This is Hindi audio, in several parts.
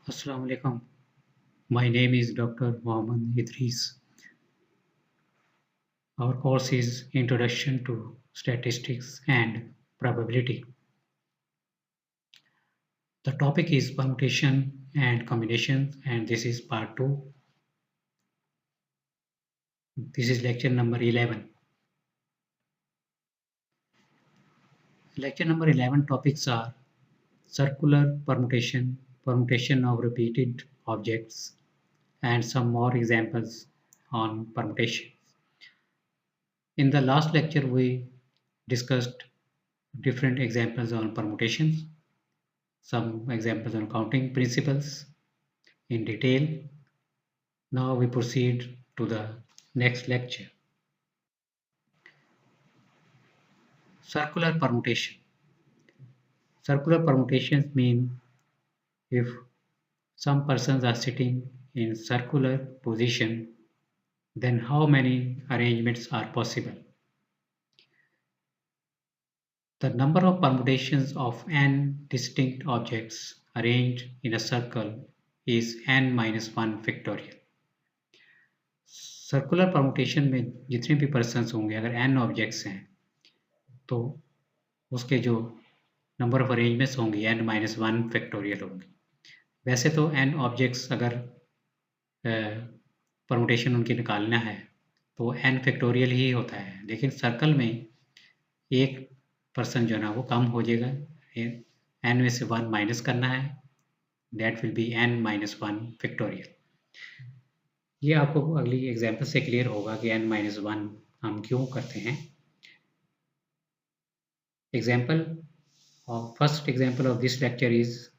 Assalamu alaikum. My name is Dr. Mohammed Idris. Our course is Introduction to Statistics and Probability. The topic is permutation and combination, and this is part 2. This is lecture number 11. Lecture number 11 topics are circular permutation, permutation of repeated objects, and some more examples on permutation. In the last lecture, we discussed different examples on permutations, some examples on counting principles in detail. Now we proceed to the next lecture. Circular permutation. Circular permutations mean if some persons are sitting in circular position, then how many arrangements are possible? The number of permutations of n distinct objects arranged in a circle is n minus 1 factorial. Circular permutation में जितने भी पर्सन्स होंगे, अगर n ऑब्जेक्ट्स हैं तो उसके जो नंबर ऑफ अरेंजमेंट्स होंगी n माइनस 1 फैक्टोरियल होंगी. वैसे तो n ऑब्जेक्ट्स अगर परमुटेशन उनकी निकालना है तो n फैक्टोरियल ही होता है, लेकिन सर्कल में एक पर्सन जो है ना वो कम हो जाएगा, n में से 1 माइनस करना है, that will be n minus 1 factorial. ये आपको अगली एग्जाम्पल से क्लियर होगा कि n माइनस 1 हम क्यों करते हैं. Example of first example of this lecture is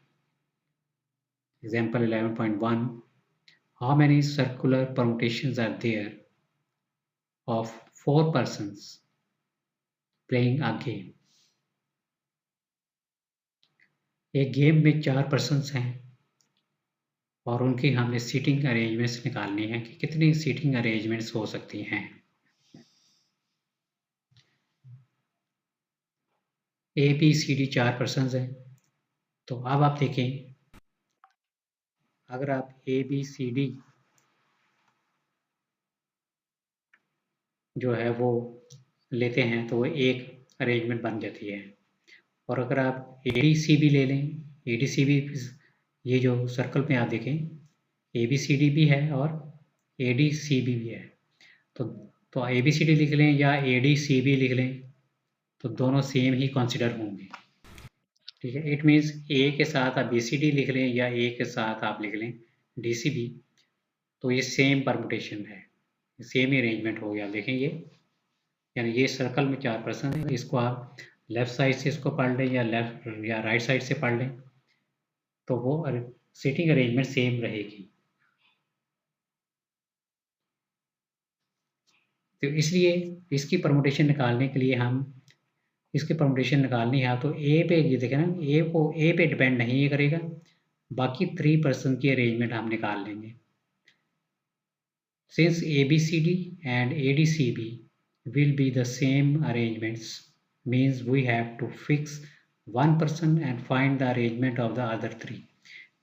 example 11.1. How many circular permutations are there of 4 persons playing a game? एक गेम में 4 पर्सन्स हैं और उनकी हमने सीटिंग अरेंजमेंट्स निकालनी है कि कितनी सीटिंग अरेंजमेंट्स हो सकती हैं. A B C D 4 persons हैं. तो अब आप देखें, अगर आप ए बी सी डी जो है वो लेते हैं तो वो एक अरेंजमेंट बन जाती है. और अगर आप ए डी सी बी ले लें, ए डी सी बी ये जो सर्कल में आप देखें ए बी सी डी भी है और ए डी सी बी भी है. तो ए बी सी डी लिख लें या ए डी सी बी लिख लें तो दोनों सेम ही कंसिडर होंगे. ठीक है, इट मीन्स ए के साथ आप बी सी डी लिख लें या ए के साथ आप लिख लें डी सी बी, तो ये सेम परमुटेशन है, सेम ही अरेंजमेंट हो गया. देखें ये, यानी ये सर्कल में 4 पर्सन है, इसको आप लेफ्ट साइड से इसको पढ़ लें या लेफ्ट या राइट साइड से पढ़ लें तो वो सीटिंग अरेंजमेंट सेम रहेगी. तो इसलिए इसकी परमुटेशन निकालने के लिए हम इसकी परमुटेशन निकालनी है तो ए पे, ये देखें ना, ए पे डिपेंड नहीं करेगा, बाकी 3 पर्सन की अरेंजमेंट हम निकाल लेंगे. Since A B C D and A D C B will be the same arrangements, means we have to fix one person and find the arrangement of the other 3.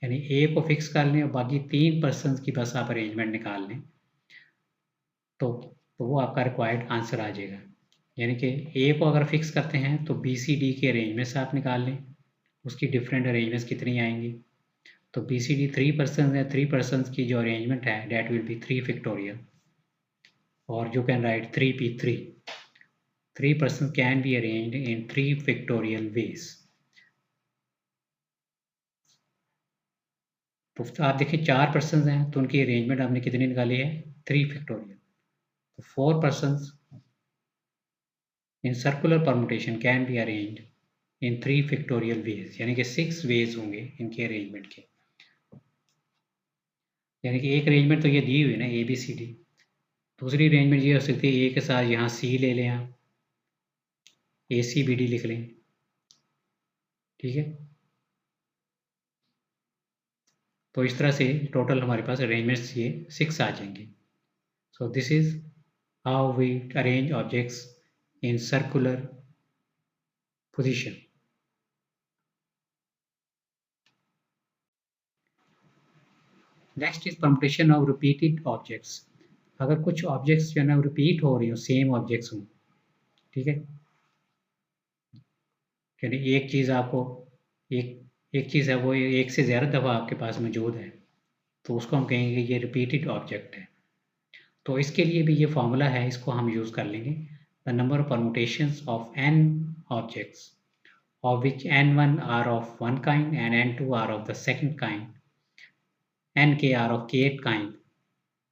यानी ए को फिक्स कर लें और बाकी 3 पर्सन की बस आप अरेंजमेंट निकाल लें तो वो आपका रिक्वायर्ड आंसर आ जाएगा. यानी कि ए को अगर फिक्स करते हैं तो बी सी डी के अरेंजमेंट्स आप निकाल लें, उसकी डिफरेंट अरेंजमेंट्स कितनी आएंगी. तो बी सी डी 3 पर्सन है, 3 पर्सन की जो अरेंजमेंट है that will be 3 factorial, or you can write 3p3. 3 persons can be arranged in 3 factorial ways. तो आप देखिए 4 पर्सन हैं तो उनकी अरेंजमेंट हमने कितनी निकाली है 3 फैक्टोरियल. तो 4 persons in circular permutation can be arranged in 3 factorial ways, यानी कि 6 ways होंगे इनके अरेंजमेंट के. यानी कि एक अरेंजमेंट तो ये दी हुई है ना ए बी सी डी, दूसरी अरेंजमेंट ये हो सकती है ए के साथ यहाँ सी ले लें, आप ए सी बी डी लिख लें. ठीक है, तो इस तरह से टोटल हमारे पास अरेंजमेंट्स ये 6 आ जाएंगे. So this is how we arrange objects in circular position. Next is permutation of repeated objects. अगर कुछ ऑब्जेक्ट्स जो है ना रिपीट हो रही हो, सेम ऑब्जेक्ट्स हों, ठीक है, यानी एक चीज़ आपको एक एक चीज़ है वो एक से ज़्यादा दफ़ा आपके पास मौजूद है, तो उसको हम कहेंगे ये रिपीटेड ऑब्जेक्ट है। तो इसके लिए भी ये फार्मूला है, इसको हम यूज़ कर लेंगे। The number of permutations of n objects of which n1 are of one kind and n2 are of the second kind, nk are of kth kind,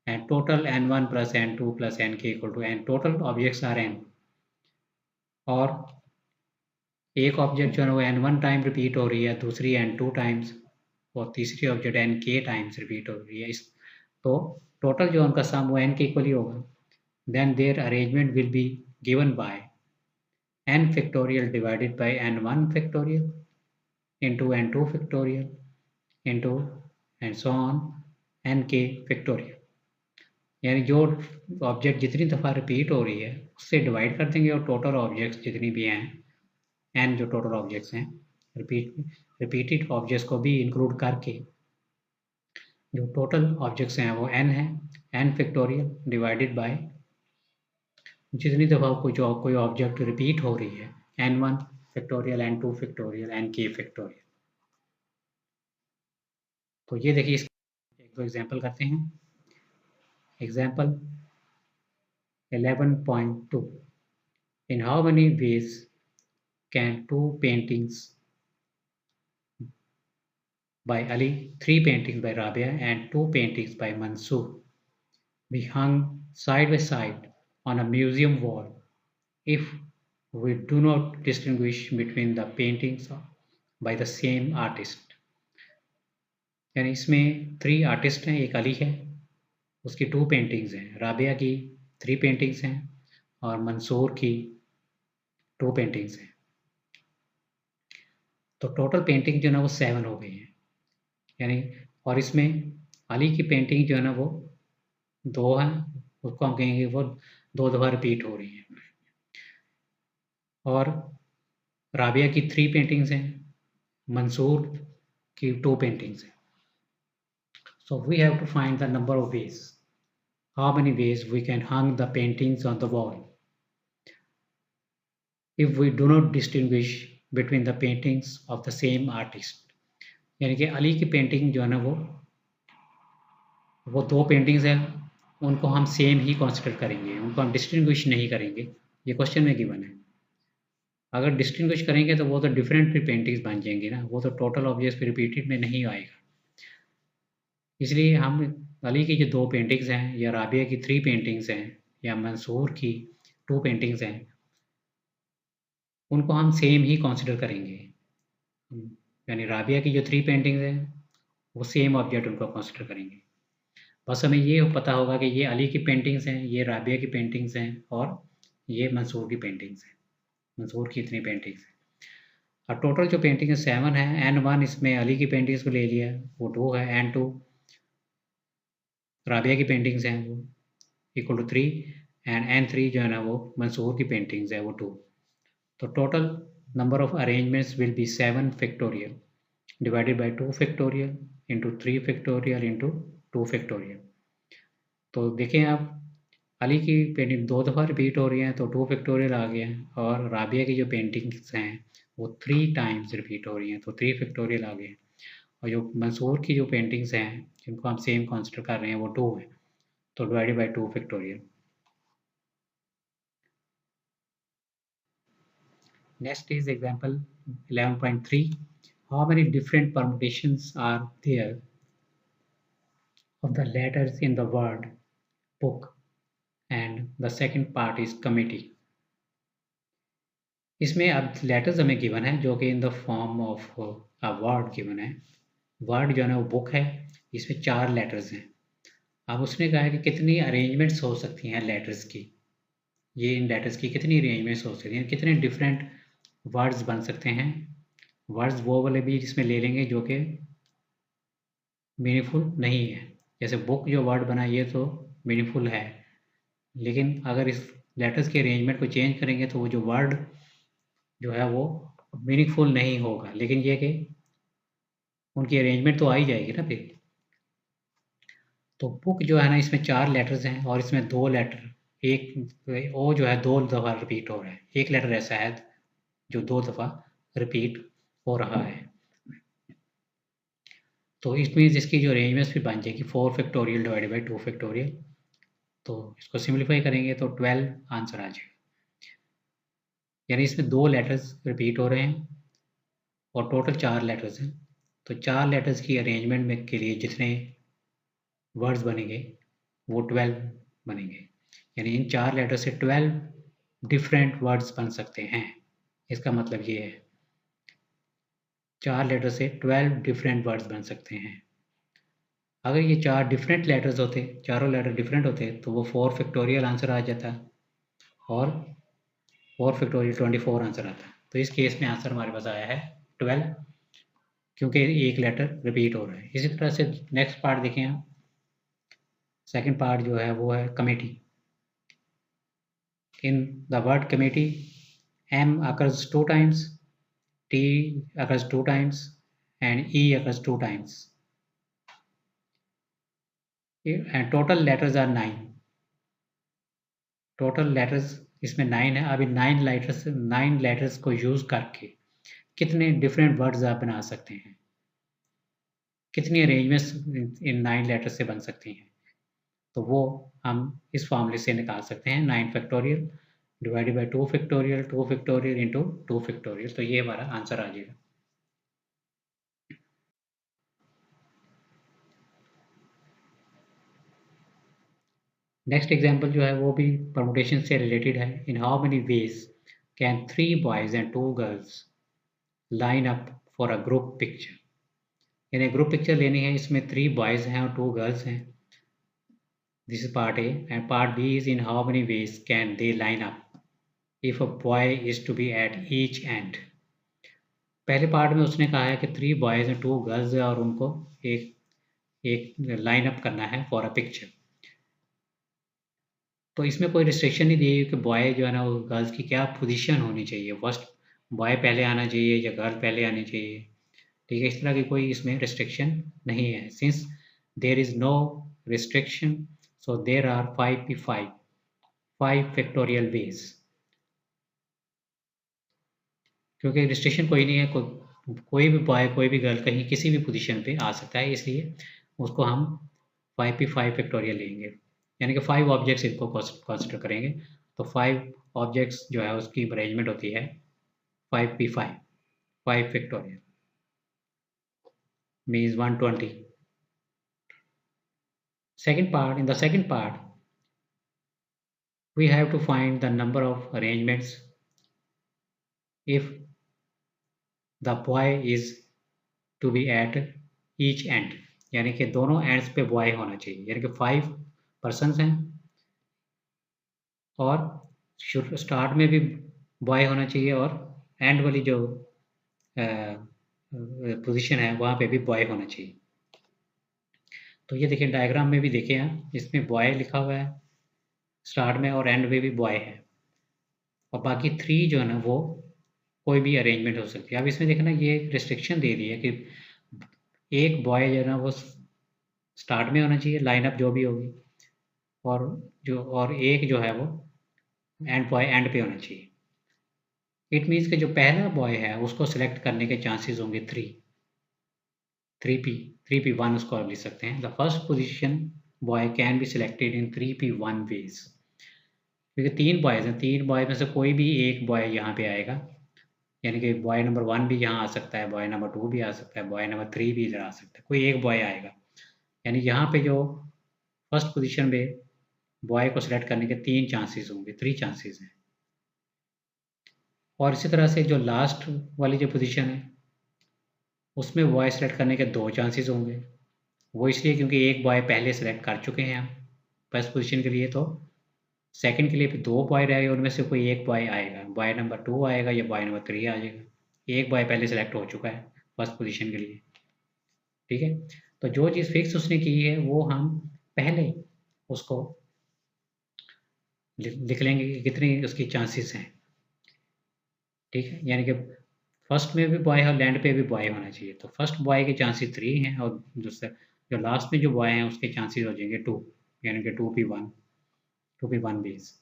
and total n1 plus n2 plus nk equal to n. Total objects are n, और एक ऑब्जेक्ट जो है वो n1 टाइम रिपीट हो रही है, दूसरी n2 टाइम्स, और तीसरी ऑब्जेक्ट nk टाइम्स रिपीट हो रही है। इस तो टोटल जो उनका सम वो n के इक्वल ही होगा। Then their arrangement will be given by n factorial divided by n1 factorial into n2 factorial into and so on n के factorial। यानी जो ऑब्जेक्ट जितनी दफ़ा रिपीट हो रही है उससे डिवाइड कर देंगे, और टोटल ऑब्जेक्ट्स जितनी भी हैं, n जो टोटल ऑब्जेक्ट्स हैं, रिपीटेड ऑब्जेक्ट्स को भी इंक्लूड करके जो टोटल ऑब्जेक्ट्स हैं वो n है, n फैक्टोरियल डिवाइडेड बाय जितनी दफ़ा कोई ऑब्जेक्ट रिपीट हो रही है, n1 factorial, n2 factorial, nk factorial. तो ये देखिए, इसका एक दो एग्जांपल करते हैं। Example 11.2, in how many ways can two paintings by Ali, 3 paintings by Rabia and 2 paintings by Mansoor be hung side by side on a museum wall if we do not distinguish between the paintings by the same artist। यानी इसमें 3 आर्टिस्ट हैं, एक अली है, उसकी 2 पेंटिंग्स हैं, राबिया की 3 पेंटिंग्स हैं, और मंसूर की 2 पेंटिंग्स हैं। तो टोटल पेंटिंग जो है ना वो 7 हो गई हैं, यानी, और इसमें अली की पेंटिंग जो है ना वो 2 हैं, उसको हम कहेंगे वो 2 दफ़ा रिपीट हो रही हैं, और राबिया की 3 पेंटिंग्स हैं, मंसूर की 2 पेंटिंग्स हैं। So we have to find the number of ways, how many ways we can hang the paintings on the wall if we do not distinguish between the paintings of the same artist। यानी कि अली की पेंटिंग जो है ना वो 2 पेंटिंग्स हैं, उनको हम सेम ही कंसीडर करेंगे, उनको हम डिस्टिंग्विश नहीं करेंगे, ये क्वेश्चन में गिवन है। अगर डिस्टिंग्विश करेंगे तो वो तो डिफरेंट पेंटिंग्स बन जाएंगी ना, वो तो टोटल ऑब्जेक्ट्स रिपीटेड में नहीं आएगा। इसलिए हम अली की जो 2 पेंटिंग्स हैं, या राबिया की 3 पेंटिंग्स हैं, या मंसूर की 2 पेंटिंग्स हैं, उनको हम सेम ही कंसीडर करेंगे। यानी राबिया की जो 3 पेंटिंग्स हैं वो सेम ऑब्जेक्ट उनको कंसीडर करेंगे। बस हमें ये पता होगा कि ये अली की पेंटिंग्स हैं, ये राबिया की पेंटिंग्स हैं, और ये मंसूर की पेंटिंग्स हैं, मंसूर की इतनी पेंटिंग्स हैं। और टोटल जो पेंटिंग है 7 है। n1 इसमें अली की पेंटिंग्स को ले लिया, वो 2 है, n2 राबिया की पेंटिंग्स हैं वो इक्वल टू 3, एंड n3 जो है ना वो मंसूर की पेंटिंग्स है वो 2। तो total number of arrangements will B 7 factorial divided by 2 factorial into 3 factorial into 2 factorial. तो देखें आप, अली की पेंटिंग 2 दफ़ा रिपीट हो रही हैं तो 2 फैक्टोरियल आ गया है, और राबिया की जो पेंटिंग्स हैं वो 3 टाइम्स रिपीट हो रही हैं तो 3 फैक्टोरियल आ गए हैं, और जो मंसूर की जो पेंटिंग्स हैं जिनको हम सेम कंसिडर कर रहे हैं वो 2 हैं, तो divided by 2 factorial. Next is example 11.3, how many different permutations are there of the letters in the word book, and the second part is committee। इसमें अब लेटर्स हमें गिवन है जो कि in the form of a word given है। वर्ड जो है ना वो बुक है, इसमें 4 लेटर्स हैं। अब उसने कहा है कि कितनी अरेंजमेंट्स हो सकती हैं लेटर्स की, ये इन लेटर्स की कितनी अरेंजमेंट्स हो सकती हैं, कितने डिफरेंट वर्ड्स बन सकते हैं। वर्ड्स वो वाले भी इसमें ले लेंगे जो कि मीनिंगफुल नहीं है, जैसे बुक जो वर्ड बना ये तो मीनिंगफुल है, लेकिन अगर इस लेटर्स के अरेंजमेंट को चेंज करेंगे तो वो जो वर्ड जो है वो मीनिंगफुल नहीं होगा, लेकिन ये कि उनकी अरेंजमेंट तो आ ही जाएगी ना फिर। तो बुक जो है ना, इसमें 4 लेटर्स हैं और इसमें 2 लेटर, एक ओ जो है 2 दफ़ा रिपीट हो रहा है। एक लेटर ऐसा है जो 2 दफ़ा रिपीट हो रहा है। तो इट मीन्स इसकी जो अरेंजमेंट्स भी बन जाएगी 4 फैक्टोरियल डिवाइडेड बाय 2 फैक्टोरियल। तो इसको सिम्प्लीफाई करेंगे तो 12 आंसर आ जाएगा। यानी इसमें 2 लेटर्स रिपीट हो रहे हैं और टोटल 4 लेटर्स हैं। तो 4 लेटर्स की अरेंजमेंट में के लिए जितने वर्ड्स बनेंगे वो 12 बनेंगे। यानी इन 4 लेटर से 12 डिफरेंट वर्ड्स बन सकते हैं। इसका मतलब ये है 4 लेटर से 12 डिफरेंट वर्ड्स बन सकते हैं। अगर ये 4 डिफरेंट लेटर्स होते, चारों लेटर डिफरेंट होते, तो वो 4 फैक्टोरियल आंसर आ जाता और 4 फैक्टोरियल 24 आंसर आता। तो इस केस में आंसर हमारे पास आया है 12, क्योंकि एक लेटर रिपीट हो रहा है। इसी तरह से नेक्स्ट पार्ट देखें आप। सेकंड पार्ट जो है वो है committee. In the word committee, M occurs 2 times, T occurs 2 times and E occurs 2 times. And total letters are 9. Total letters इसमें 9 है। अभी 9 लेटर्स को यूज़ करके कितने डिफरेंट वर्ड्स आप बना सकते हैं, कितनी अरेंजमेंट्स इन 9 लेटर्स से बन सकती हैं, तो वो हम इस फॉर्मूले से निकाल सकते हैं। 9 factorial divided by 2 factorial, 2 factorial into 2 factorial, तो ये हमारा आंसर आ जाएगा। नेक्स्ट एग्जाम्पल जो है वो भी परमुटेशन से रिलेटेड है। इन how many ways can 3 boys and 2 girls line up for a group picture. यानी ग्रुप पिक्चर लेनी है, इसमें 3 बॉयज़ हैं और 2 गर्ल्स हैं। This is part A and part B is in how many ways can they line up if a boy is to be at each end. पहले पार्ट में उसने कहा है कि 3 बॉयज़ हैं 2 गर्ल्स हैं और उनको एक एक लाइन अप करना है फॉर अ पिक्चर। तो इसमें कोई रिस्ट्रिक्शन नहीं दी है कि बॉय जो है ना वो गर्ल्स की क्या पोजीशन होनी चाहिए, फर्स्ट बॉय पहले आना चाहिए या गर्ल पहले आनी चाहिए। ठीक है, इस तरह की कोई इसमें रिस्ट्रिक्शन नहीं है। Since there is no restriction, so there are 5 factorial ways. क्योंकि रिस्ट्रिक्शन कोई नहीं है, कोई भी बॉय कोई भी गर्ल कहीं किसी भी पोजीशन पे आ सकता है, इसलिए उसको हम 5 फैक्टोरियल लेंगे। यानी कि 5 ऑब्जेक्ट्स इनको कंसिडर करेंगे। तो 5 ऑब्जेक्ट्स जो है उसकी अरेंजमेंट होती है 5 factorial means 120। In the second part we have to find the number of arrangements if the boy is to be at each end। यानी कि दोनों एंड्स पे बॉय होना चाहिए। यानी कि 5 पर्सन्स हैं और स्टार्ट में भी बॉय होना चाहिए और एंड वाली जो पोजीशन है वहाँ पे भी बॉय होना चाहिए। तो ये देखिए डायग्राम में भी देखें आप, इसमें बॉय लिखा हुआ है स्टार्ट में और एंड में भी बॉय है, और बाकी 3 जो है ना वो कोई भी अरेंजमेंट हो सकती है। अब इसमें देखना ये रिस्ट्रिक्शन दे दी है कि एक बॉय जो है ना वो स्टार्ट में होना चाहिए, लाइनअप जो भी होगी, और एक जो है वो एंड बॉय एंड पे होना चाहिए। इट मीन्स कि जो पहला बॉय है उसको सिलेक्ट करने के चांसेस होंगे 3p1 उसको आप लिख सकते हैं। The first position boy can be selected in 3p1 ways. क्योंकि 3 बॉयज़ हैं, 3 बॉय में से कोई भी एक बॉय यहाँ पे आएगा। यानी कि बॉय नंबर 1 भी यहाँ आ सकता है, बॉय नंबर 2 भी आ सकता है, बॉय नंबर 3 भी इधर आ सकता है, कोई एक बॉय आएगा। यानी यहाँ पे जो फर्स्ट पोजीशन पे बॉय को सिलेक्ट करने के 3 चांसेस होंगे, 3 चांसेस हैं। और इसी तरह से जो लास्ट वाली जो पोजीशन है उसमें बॉय सेलेक्ट करने के 2 चांसेस होंगे। वो इसलिए क्योंकि एक बॉय पहले सेलेक्ट कर चुके हैं हम फर्स्ट पोजीशन के लिए, तो सेकंड के लिए भी 2 बॉय रहेंगे, उनमें से कोई एक बॉय आएगा, बॉय नंबर 2 आएगा या बॉय नंबर 3 आ जाएगा। एक बॉय पहले सेलेक्ट हो चुका है फर्स्ट पोजीशन के लिए। ठीक है, तो जो चीज़ फिक्स उसने की है वो हम पहले उसको लिख लेंगे कि कितनी उसकी चांसेस हैं। ठीक है, यानी कि फर्स्ट में भी बॉय है और लैंड पे भी बॉय होना चाहिए। तो फर्स्ट बॉय के चांसेस 3 हैं और दूसरा जो लास्ट में जो बॉय हैं उसके चांसेस हो जाएंगे 2, यानी कि 2p1 बेस।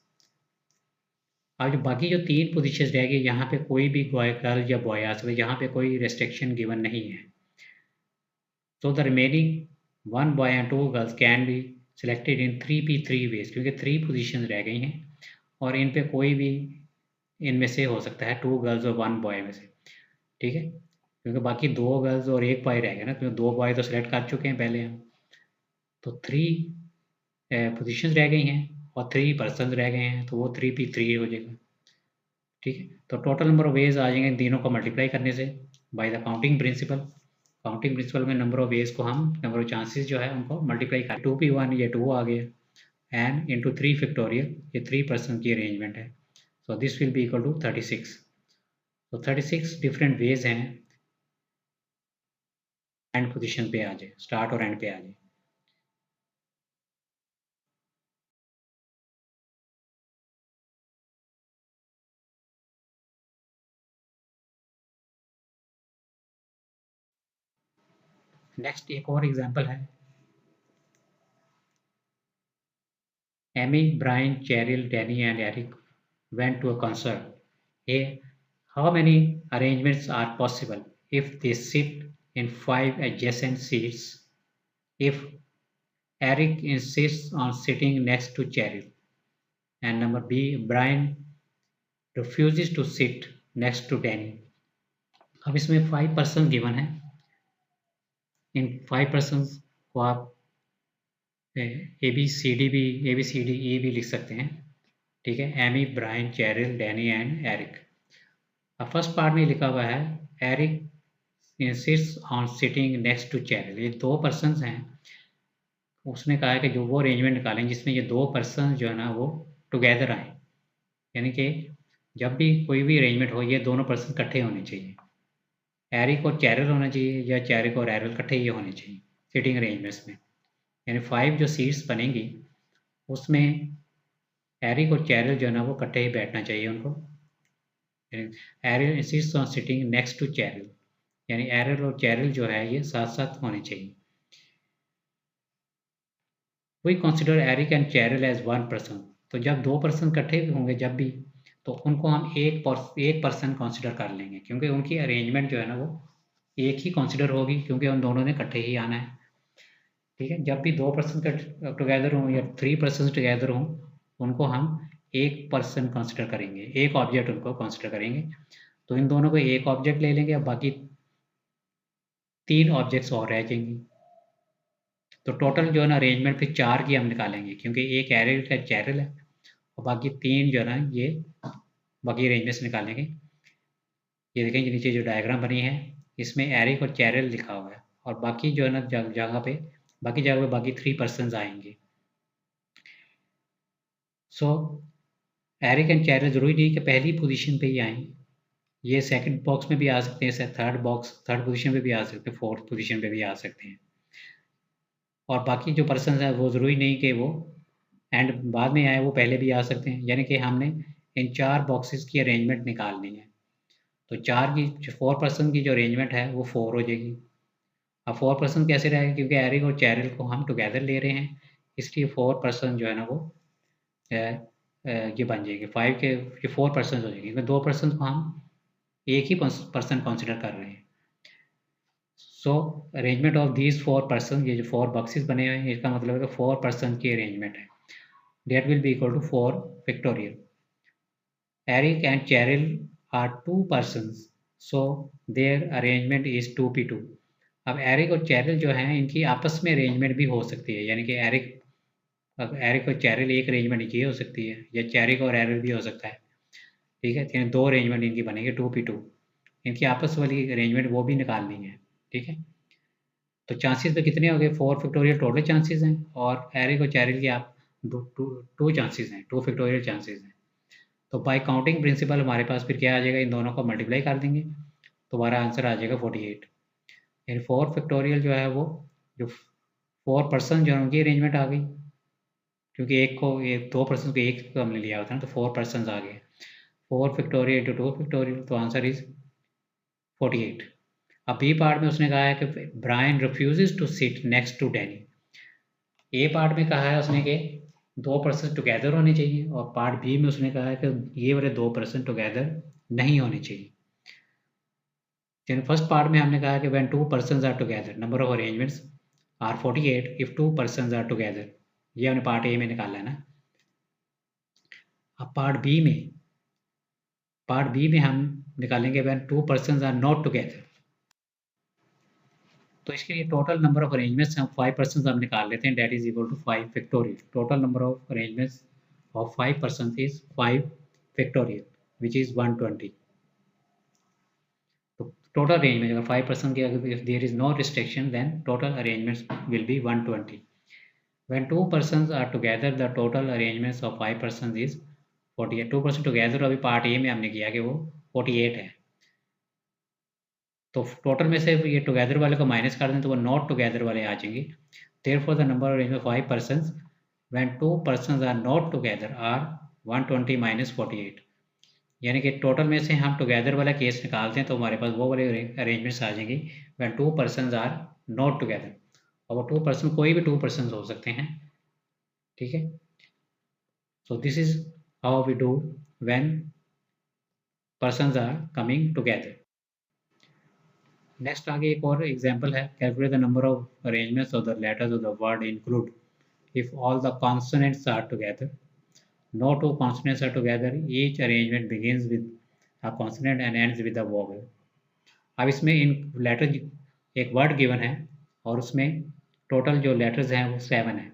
अब जो बाकी जो 3 पोजीशंस रह गई, यहाँ पे कोई भी गर्ल या बॉय आ सकता है, यहाँ पे कोई रेस्ट्रिक्शन गिवन नहीं है। So the remaining 1 boy and 2 girls can be selected in 3p3 ways, क्योंकि 3 पोजीशन रह गई हैं और इन पे कोई भी इनमें से हो सकता है, 2 गर्ल्स और 1 बॉय में से, ठीक है, क्योंकि बाकी 2 गर्ल्स और 1 बॉय रह गए ना, क्योंकि 2 बॉय तो सेलेक्ट कर चुके हैं पहले हम, तो 3 पोजीशन रह गई हैं और 3 पर्सन रह गए हैं, तो वो 3p3 हो जाएगा, ठीक है। तो टोटल नंबर ऑफ वेज आ जाएंगे इन तीनों को मल्टीप्लाई करने से by the counting principle. Counting principle में नंबर ऑफ वेज को हम, नंबर ऑफ चांसेस जो है उनको मल्टीप्लाई कर, 2p1 ये 2 आ गया, एन इंटू 3 फैक्टोरियल, ये 3 पर्सन की अरेंजमेंट है, so this will be equal to 36। तो 36 डिफरेंट वेज हैं एंड पोजीशन पे आ जाए, स्टार्ट और एंड पे आ जाए। नेक्स्ट एक और एग्जांपल है, Amy, Brian, Cheryl, Danny and Eric went to a concert. How many arrangements are possible if they sit in 5 adjacent seats? If Eric insists on sitting next to Cheryl, and number B, Brian refuses to sit next to Danny. अब इसमें 5 पर्सन गिवन है, इन 5 पर्सन को आप ए बी सी डी ई भी लिख सकते हैं, ठीक है, Amy, Brian, Cheryl, Danny and Eric. अब फर्स्ट पार्ट में लिखा हुआ है Eric insists on sitting next to Cheryl, ये 2 पर्सन हैं, उसने कहा है कि जो वो अरेंजमेंट निकालें जिसमें ये 2 पर्सन जो है ना वो टुगेदर आए, यानी कि जब भी कोई भी अरेंजमेंट हो ये दोनों पर्सन इकट्ठे होने चाहिए, एरिक और चैरल होना चाहिए या चैरिक और एरल इकट्ठे ये होने चाहिए सिटिंग अरेंजमेंट्स में, यानी 5 जो सीट्स बनेंगी उसमें एरिक और चैरल जो है ना वो इकट्ठे ही बैठना चाहिए उनको। Errol insists on sitting next to Cheryl, यानी एरल और चैरल जो है ये साथ साथ होने चाहिए। We consider Eric and Cheryl as 1 person, तो जब 2 पर्सन इकट्ठे होंगे जब भी, तो उनको हम एक पर्सन कंसिडर कर लेंगे, क्योंकि उनकी अरेंजमेंट जो है ना वो एक ही कंसिडर होगी, क्योंकि उन दोनों ने इकट्ठे ही आना है, ठीक है। जब भी 2 पर्सन टुगेदर हों या 3 पर्सन टुगेदर हों, उनको हम एक पर्सन कंसिडर करेंगे, एक ऑब्जेक्ट उनको कंसिडर करेंगे, तो इन दोनों को एक ऑब्जेक्ट ले लेंगे, अब बाकी 3 ऑब्जेक्ट्स और रह जाएंगी, तो टोटल जो है ना अरेंजमेंट फिर 4 की हम निकालेंगे, क्योंकि एक एरिक है, चैरल है, और बाकी 3 जो है ना ये बाकी अरेंजमेंट्स निकालेंगे। ये देखेंगे नीचे जो डायग्राम बनी है इसमें एरिक और चैरल लिखा हुआ है, और बाकी जो है ना जगह पे बाकी 3 पर्सन आएंगे। सो एरिक एंड चैरल जरूरी नहीं कि पहली पोजीशन पे ही आए, ये सेकंड बॉक्स में भी आ सकते हैं, थर्ड पोजीशन पे भी आ सकते हैं, फोर्थ पोजीशन पे भी आ सकते हैं, और बाकी जो पर्सन है वो ज़रूरी नहीं कि वो एंड बाद में आए, वो पहले भी आ सकते हैं, यानी कि हमने इन 4 बॉक्सेस की अरेंजमेंट निकालनी है, तो 4 पर्सन की जो अरेंजमेंट है वो 4 हो जाएगी। अब 4 पर्सन कैसे रहेगा, क्योंकि एरिक और चैरल को हम टुगेदर ले रहे हैं, इसलिए 4 पर्सन जो है ना वो ये बन जाएगी 5 के, ये 4 पर्सन हो जाएंगे, क्योंकि 2 पर्सन को हम एक ही पर्सन कंसिडर कर रहे हैं। सो अरेंजमेंट ऑफ दीज 4 पर्सन, ये जो 4 बॉक्सेस बने हुए हैं इसका मतलब है कि 4 पर्सन की अरेंजमेंट है, that will be equal to 4 factorial. Eric and Cheryl are 2 persons, so their arrangement is 2p2. अब एरिक और चैरल जो हैं इनकी आपस में अरेंजमेंट भी हो सकती है, यानी कि एरिक और चैरल एक अरेंजमेंट ये हो सकती है, या चैरिक और एरल भी हो सकता है, ठीक है, तो 2 अरेंजमेंट इनकी बनेंगे 2p2, इनकी आपस वाली अरेंजमेंट वो भी निकालनी है, ठीक है। तो चांसेस पे कितने हो गए, 4 फैक्टोरियल टोटल चांसेस हैं, और एरिक और चैरल की आप टू चांसेस हैं, 2 फैक्टोरियल चांसेस हैं, तो बाय काउंटिंग प्रिंसिपल हमारे पास फिर क्या आ जाएगा, इन दोनों को मल्टीप्लाई कर देंगे तो हमारा आंसर आ जाएगा 48, यानी 4 फैक्टोरियल जो है वो जो 4 पर्सन जो है उनकी अरेंजमेंट आ गई, क्योंकि एक को 2 पर्सन को एक को हमने लिया होता है ना, तो 4 पर्सन आ गए, 4 फैक्टोरियल इंटू 2 फैक्टोरियल, तो आंसर इज 48। अब बी पार्ट में उसने कहा है कि Brian refuses to sit next to Danny. A part में कहा है उसने कि 2 पर्सन टुगेदर होने चाहिए, और पार्ट बी में उसने कहा है कि ये वाले 2 पर्सन टुगेदर नहीं होने चाहिए। इन फर्स्ट पार्ट में हमने कहा कि when 2 persons are together number of arrangements are 48 if 2 persons are together, ये हमने पार्ट ए में निकाला है ना। अब पार्ट बी में हम निकालेंगे when 2 persons are not together. तो इसके लिए टोटल नंबर ऑफ अरेंजमेंट्स हम 5 पर्सन्स हम निकाल लेते हैं, that is equal to 5 factorial. Total number of arrangements of 5 persons is 5 factorial which is 120। तो टोटल अरेंजमेंट अगर 5 पर्सन के अगर if there is no restriction then total arrangements will be 120। When 2 persons are together, the total arrangements of 5 persons is 48। 2 person together अभी पार्ट ए में हमने किया कि वो 48 है। तो टोटल में से ये टुगेदर वाले को माइनस कर दें तो वो नॉट टुगेदर वाले आ जाएंगे। Therefore the number of arrangements of 5 persons when 2 persons are not together are 120 minus 48। यानी कि टोटल में से हम टुगेदर वाला केस निकालते हैं तो हमारे पास वो वाले अरेंजमेंट्स आ जाएंगी when 2 persons are not together। और वो 2 पर्सन कोई भी 2 पर्सन हो सकते हैं, ठीक है। So this is how we do when persons are coming together। Next आगे एक और एग्जांपल है, calculate the number of arrangements of the letters of the word include if all the consonants are together। No two consonants are together, each arrangement begins with a consonant and ends with a vowel। अब इसमें इन लेटर एक वर्ड गिवन है और उसमें टोटल जो लेटर्स हैं वो 7 हैं।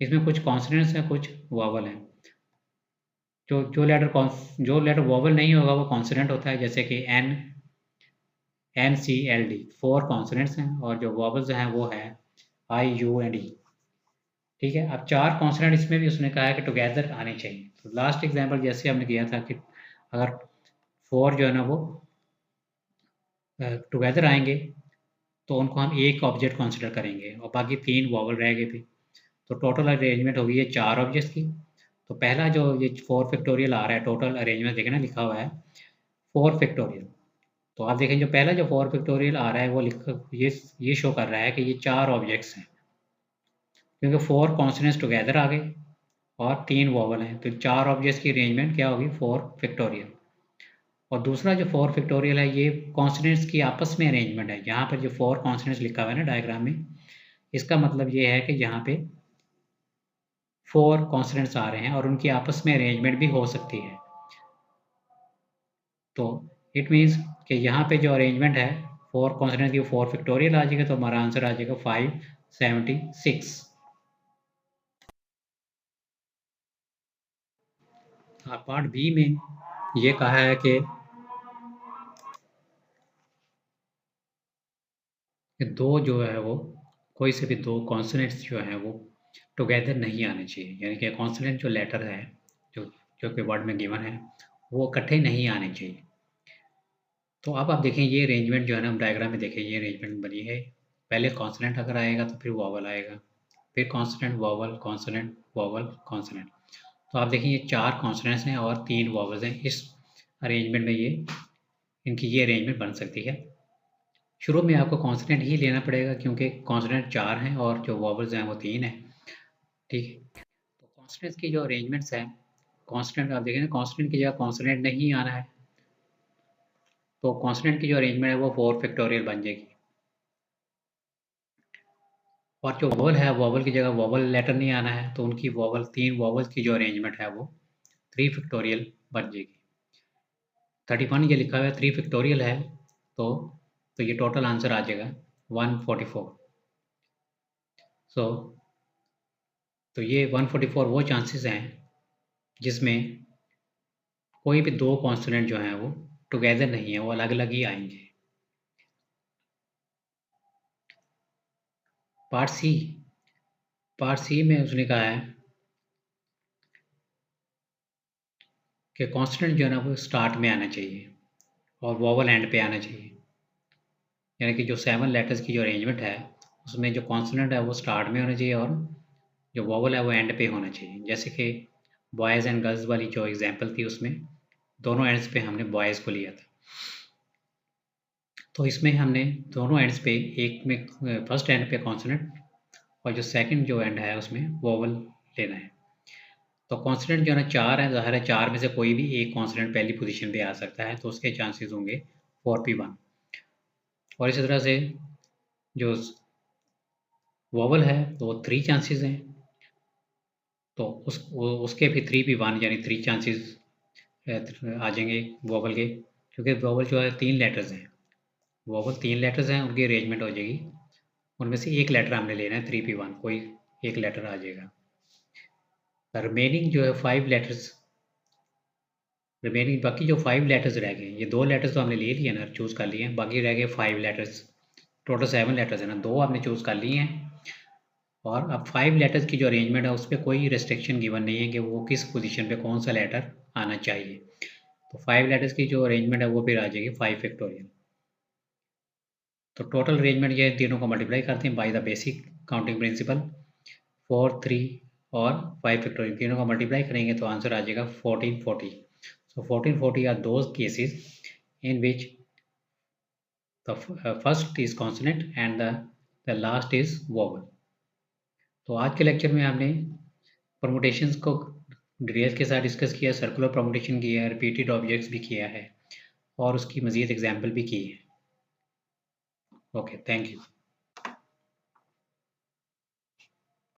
इसमें कुछ कॉन्सोनेंट्स हैं, कुछ वॉवल हैं। जो लेटर वॉवल नहीं होगा वो कॉन्सोनेंट होता है, जैसे कि NCLD 4 कॉन्सोनेंट्स हैं, और जो वॉवल्स हैं वो है IU and E। ठीक है, अब 4 कॉन्सोनेंट इसमें भी उसने कहा है कि टुगेदर आने चाहिए। तो लास्ट एग्जांपल जैसे हमने किया था कि अगर 4 जो है ना वो टुगेदर आएंगे तो उनको हम एक ऑब्जेक्ट कंसिडर करेंगे और बाकी 3 वॉवल रह गए थे। तो टोटल अरेंजमेंट होगी ये 4 ऑब्जेक्ट्स की। तो पहला जो ये 4 फैक्टोरियल आ रहा है, टोटल अरेंजमेंट देखें ना लिखा हुआ है 4 फैक्टोरियल। तो आप देखें जो पहला जो 4 फैक्टोरियल आ रहा है वो ये शो कर रहा है कि ये 4 ऑब्जेक्ट्स हैं, क्योंकि 4 कॉन्सोनेंट्स टुगेदर आ गए और 3 वॉवल हैं। तो 4 ऑब्जेक्ट्स की अरेंजमेंट क्या होगी 4 फैक्टोरियल। और दूसरा जो 4 फैक्टोरियल है ये कॉन्सोनेंट्स की आपस में अरेंजमेंट है। यहाँ पर जो 4 कॉन्सोनेंट्स लिखा हुआ है ना डायग्राम में, इसका मतलब ये है कि यहाँ पे 4 कॉन्सोनेंट्स आ रहे हैं और उनकी आपस में अरेंजमेंट भी हो सकती है। तो इट मीन्स कि यहाँ पे जो अरेंजमेंट है 4 कॉन्सोनेंट की 4 फैक्टोरियल आ जाएगा, तो हमारा आंसर आ जाएगा 576। पार्ट बी में ये कहा है कि दो जो है वो कोई से भी 2 कॉन्सोनेंट्स जो हैं वो टुगेदर नहीं आने चाहिए। यानी कि कॉन्सोनेंट जो लेटर है जो जो कि वर्ड में गिवन है वो इकट्ठे नहीं आने चाहिए। तो अब आप देखें ये अरेंजमेंट जो है ना, हम डायग्राम में देखें ये अरेंजमेंट बनी है। पहले कॉन्सोनेंट अगर आएगा तो फिर वॉवल आएगा, फिर consonant vowel consonant vowel consonant. तो आप देखें ये 4 कॉन्सोनेंट्स हैं और 3 वॉवल्स हैं। इस अरेंजमेंट में ये इनकी ये अरेंजमेंट बन सकती है। शुरू में आपको कॉन्सोनेंट ही लेना पड़ेगा क्योंकि कॉन्सोनेंट 4 हैं और जो वॉवल्स हैं वो 3 हैं। ठीक है, तो कॉन्सोनेंट्स की जो अरेंजमेंट्स हैं, कॉन्सोनेंट आप देखें ना, कॉन्सोनेंट की जगह कॉन्सोनेंट नहीं आना है तो कॉन्सोनेंट की जो अरेंजमेंट है वो 4 फैक्टोरियल बन जाएगी। और जो वॉवल है वॉवल की जगह वॉवल लेटर नहीं आना है तो उनकी वॉवल 3 वॉवल्स की जो अरेंजमेंट है वो 3 फैक्टोरियल बन जाएगी। 31 ये लिखा हुआ है 3 फैक्टोरियल है तो ये टोटल आंसर आ जाएगा 144। सो तो ये 144 वो चांसेस हैं जिसमें कोई भी 2 कॉन्सोनेंट जो हैं वो टुगेदर नहीं है, वो अलग अलग ही आएंगे। पार्ट सी में उसने कहा है कि कॉन्सोनेंट जो है ना वो स्टार्ट में आना चाहिए और वॉवल एंड पे आना चाहिए। यानी कि जो 7 लेटर्स की जो अरेंजमेंट है उसमें जो कॉन्सोनेंट है वो स्टार्ट में होना चाहिए और जो वॉवल है वो एंड पे होना चाहिए। जैसे कि बॉयज़ एंड गर्ल्स वाली जो एग्जांपल थी उसमें दोनों एंड्स पे हमने बॉयज़ को लिया था। तो इसमें हमने दोनों एंड्स पे एक में फर्स्ट एंड पे कॉन्सोनेंट और जो सेकंड जो एंड है उसमें वोवल लेना है। तो कॉन्सोनेंट जो है ना 4 है, ज़ाहिर है 4 में से कोई भी एक कॉन्सोनेंट पहली पोजीशन पे आ सकता है, तो उसके चांसेस होंगे 4p1। और इसी तरह से जो वोवल है तो वो 3 चांसेस हैं, तो उसके भी 3p1 यानी 3 चांसेस आ जाएंगे वोवल के, क्योंकि वोवल जो है 3 लेटर्स हैं, वोवल 3 लेटर्स हैं, उनकी अरेंजमेंट हो जाएगी। उनमें से एक लेटर हमने लेना है 3p1, कोई एक लेटर आ जाएगा। रिमेनिंग जो है 5 लेटर्स, रिमेनिंग बाकी जो 5 लेटर्स रह गए, ये 2 लेटर्स तो हमने ले लिए ना, चूज़ कर लिए हैं, बाकी रह गए 5 लेटर्स, टोटल 7 लेटर्स है ना, 2 आपने चूज़ कर लिए हैं। और अब 5 लेटर्स की जो अरेंजमेंट है उस पर कोई रिस्ट्रिक्शन गिवन नहीं है कि वो किस पोजीशन पे कौन सा लेटर आना चाहिए। तो 5 लेटर्स की जो अरेंजमेंट है वो फिर आ जाएगी 5 फैक्टोरियल। तो टोटल अरेंजमेंट ये तीनों को मल्टीप्लाई करते हैं by the basic counting principle, 4, 3 और 5 फैक्टोरियल तीनों को मल्टीप्लाई करेंगे तो आंसर आ जाएगा 1440। So 1440 are those cases in which the first is consonant and the last is vowel। तो आज के लेक्चर में हमने परमुटेशंस को डिटेल्स के साथ डिस्कस किया, सर्कुलर परमुटेशन किया है, रिपीटेड ऑब्जेक्ट्स भी किया है और उसकी मज़ीद एग्जाम्पल भी की है। Okay, thank you.